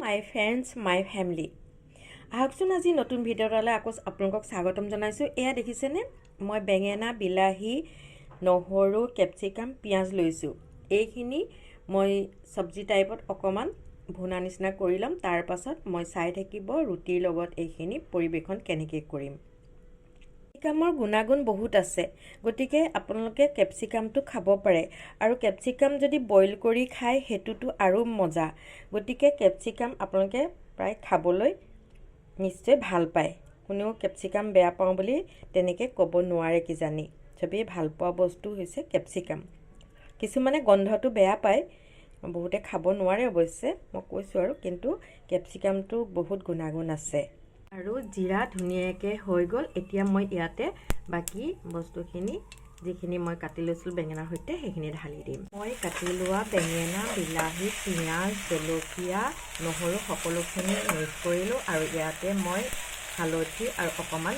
মাই friends মাই family আহকচোন আজি নতুন ভিডিঅ' এটালৈ আকৌ আপোনালোকক স্বাগতম জনাইছোঁ। এয়া দেখিছেনে, মই বেঙেনা, বিলাহী, নহৰু, কেপচিকাম, পিঁয়াজ লৈছোঁ। এইখিনি মই চব্জি টাইপত অকণমান ভুনা নিচিনা কৰি ল'ম। তাৰ পাছত মই চাই থাকিব ৰুটিৰ লগত এইখিনি পৰিৱেশন কেনেকৈ কৰিম। কেপচিকামৰ গুণাগুণ বহুত আছে, গতিকে আপোনালোকে কেপচিকামটো খাব পাৰে। আৰু কেপচিকাম যদি বইল কৰি খায় সেইটোতো আৰু মজা। গতিকে কেপচিকাম আপোনালোকে প্ৰায় খাবলৈ নিশ্চয় ভাল পায়। কোনেও কেপচিকাম বেয়া পাওঁ বুলি তেনেকৈ ক'ব নোৱাৰে কিজানি। চবেই ভাল পোৱা বস্তু হৈছে কেপচিকাম। কিছুমানে গন্ধটো বেয়া পায়, বহুতে খাব নোৱাৰে অৱশ্যে, মই কৈছোঁ আৰু। কিন্তু কেপচিকামটো বহুত গুণাগুণ আছে। আৰু জিৰা ধুনীয়াকৈ হৈ গ'ল। এতিয়া মই ইয়াতে বাকী বস্তুখিনি যিখিনি মই কাটি লৈছিলোঁ বেঙেনাৰ সৈতে সেইখিনি ঢালি দিম। মই কাটি লোৱা বেঙেনা, বিলাহী, পিঁয়াজ, জলকীয়া, নহৰু সকলোখিনি মিক্স কৰিলোঁ। আৰু ইয়াতে মই হালধি আৰু অকণমান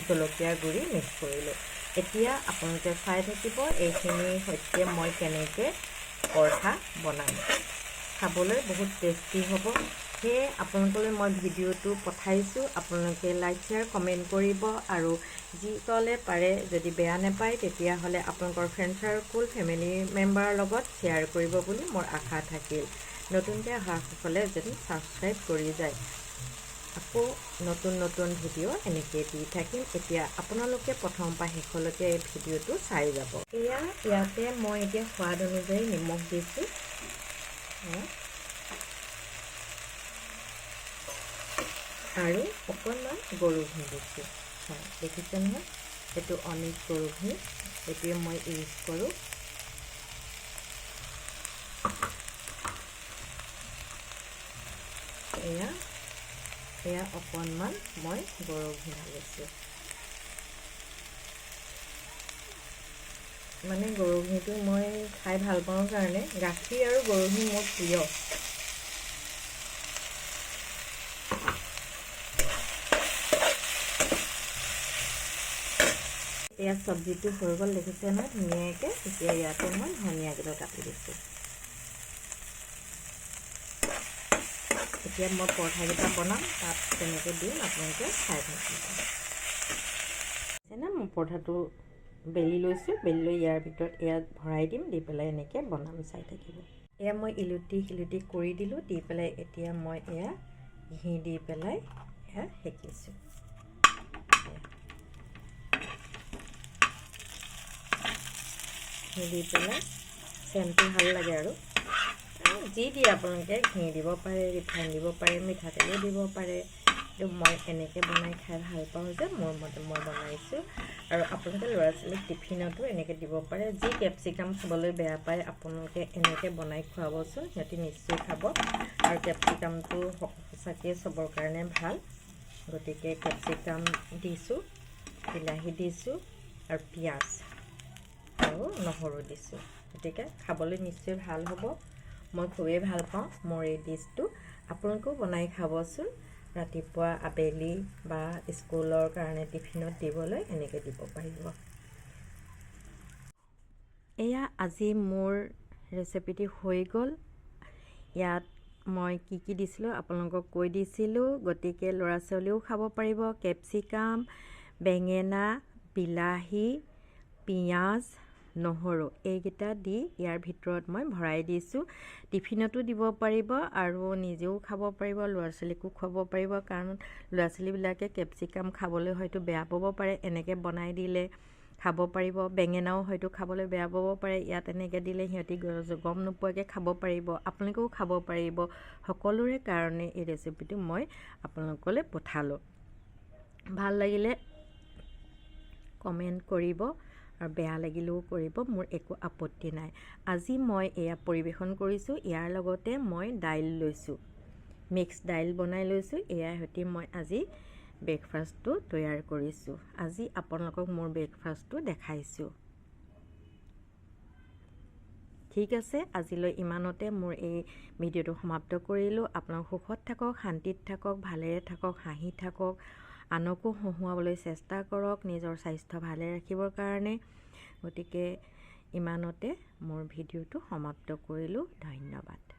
জলকীয়াৰ গুড়ি মিক্স কৰিলোঁ। এতিয়া আপোনালোকে চাই থাকিব এইখিনিৰ সৈতে মই কেনেকৈ পৰঠা বনাম। খাবলৈ বহুত টেষ্টি হ'ব। সেয়ে আপোনালোকলৈ মই ভিডিঅ'টো পঠাইছোঁ। আপোনালোকে লাইক, শ্বেয়াৰ, কমেণ্ট কৰিব। আৰু যিসকলে পাৰে যদি বেয়া নাপায় তেতিয়াহ'লে আপোনালোকৰ ফ্ৰেণ্ড চাৰ্কুল, ফেমিলি মেম্বাৰৰ লগত শ্বেয়াৰ কৰিব বুলি মোৰ আশা থাকিল। নতুনকৈ অহাসকলে যদি ছাবস্ক্ৰাইব কৰি যায়, আকৌ নতুন নতুন ভিডিঅ' এনেকৈ দি থাকিম। এতিয়া আপোনালোকে প্ৰথমৰ পৰা শেষলৈকে এই ভিডিঅ'টো চাই যাব। ইয়াতে মই এতিয়া সোৱাদ অনুযায়ী নিমখ দিছোঁ। আৰু অকণমান গৰু ঘি দিছোঁ। হয়, দেখিছে নহয়, এইটো অনেক গৰু ঘি, এইটোৱে মই ইউজ কৰোঁ। এয়া অকণমান মই গৰু ঘি ঢালিছোঁ। মানে গৰু ঘিটো মই খাই ভাল পাওঁ কাৰণে গাখীৰ আৰু গৰু ঘি মোৰ প্ৰিয়। এয়া চব্জিটো হৈ গ'ল, দেখিছে নহয় ধুনীয়াকৈ। এতিয়া ইয়াতে মই ধনিয়াকেইটা কাটি দিছোঁ। এতিয়া মই পৰঠাকেইটা বনাম, তাত তেনেকৈ দিম, আপোনালোকে খাই থাকিব। মই পৰঠাটো বেলি লৈছোঁ, বেলি লৈ ইয়াৰ ভিতৰত ইয়াত ভৰাই দিম, দি পেলাই এনেকৈ বনাম, চাই থাকিব। এয়া মই ইলুটি শিলুটি কৰি দিলোঁ, দি পেলাই এতিয়া মই এয়া ঘি দি পেলাই এয়া সেকিছোঁ। ঘি দি পেলাই চেণ্টটো ভাল লাগে। আৰু যি দিয়ে আপোনালোকে, ঘি দিব পাৰে, ৰিফাইন দিব পাৰে, মিঠাতেলো দিব পাৰে। কিন্তু মই এনেকৈ বনাই খাই ভাল পাওঁ যে মোৰ মতে মই বনাইছোঁ। আৰু আপোনালোকে ল'ৰা ছোৱালীক টিফিনতো এনেকৈ দিব পাৰে। যি কেপচিকাম খাবলৈ বেয়া পায় আপোনালোকে এনেকৈ বনাই খুৱাবচোন, সিহঁতি নিশ্চয় খাব। আৰু কেপচিকামটো সঁচাকৈ চবৰ কাৰণে ভাল। গতিকে কেপচিকাম দিছোঁ, বিলাহী দিছোঁ আৰু পিঁয়াজ আৰু নহৰু দিছোঁ। গতিকে খাবলৈ নিশ্চয় ভাল হ'ব। মই খুবেই ভাল পাওঁ মোৰ এই ডিছটো। আপোনালোকেও বনাই খাবচোন। ৰাতিপুৱা, আবেলি বা স্কুলৰ কাৰণে টিফিনত দিবলৈ এনেকৈ দিব পাৰিব। এয়া আজি মোৰ ৰেচিপিটি হৈ গ'ল। ইয়াত মই কি দিছিলোঁ আপোনালোকক কৈ দিছিলোঁ। গতিকে ল'ৰা ছোৱালীও খাব পাৰিব। কেপচিকাম, বেঙেনা, বিলাহী, পিঁয়াজ, নহৰু এইকেইটা দি ইয়াৰ ভিতৰত মই ভৰাই দিছোঁ। টিফিনতো দিব পাৰিব আৰু নিজেও খাব পাৰিব, ল'ৰা ছোৱালীকো খুৱাব পাৰিব। কাৰণ ল'ৰা ছোৱালীবিলাকে কেপচিকাম খাবলৈ হয়তো বেয়া পাব পাৰে, এনেকৈ বনাই দিলে খাব পাৰিব। বেঙেনাও হয়তো খাবলৈ বেয়া পাব পাৰে, ইয়াত এনেকৈ দিলে সিহঁতি গম নোপোৱাকৈ খাব পাৰিব। আপোনালোকেও খাব পাৰিব। সকলোৰে কাৰণে এই ৰেচিপিটো মই আপোনালোকলৈ পঠালোঁ। ভাল লাগিলে কমেণ্ট কৰিব আৰু বেয়া লাগিলেও কৰিব, মোৰ একো আপত্তি নাই। আজি মই এয়া পৰিৱেশন কৰিছোঁ। ইয়াৰ লগতে মই দাইল লৈছোঁ, মিক্স দাইল বনাই লৈছোঁ। ইয়াৰ সৈতে মই আজি ব্ৰেকফাষ্টটো তৈয়াৰ কৰিছোঁ। আজি আপোনালোকক মোৰ ব্ৰেকফাষ্টটো দেখাইছোঁ। ঠিক আছে, আজিলৈ ইমানতে মোৰ এই ভিডিঅ'টো সমাপ্ত কৰিলোঁ। আপোনালোক সুখত থাকক, শান্তিত থাকক, ভালেৰে থাকক, হাঁহি থাকক, আনকো হহুৱাবলৈ চেষ্টা কৰক নিজৰ স্বাস্থ্য ভালে ৰাখিবৰ কাৰণে। গতিকে ইমানতে মোৰ ভিডিঅ'টো সমাপ্ত কৰিলোঁ। ধন্যবাদ।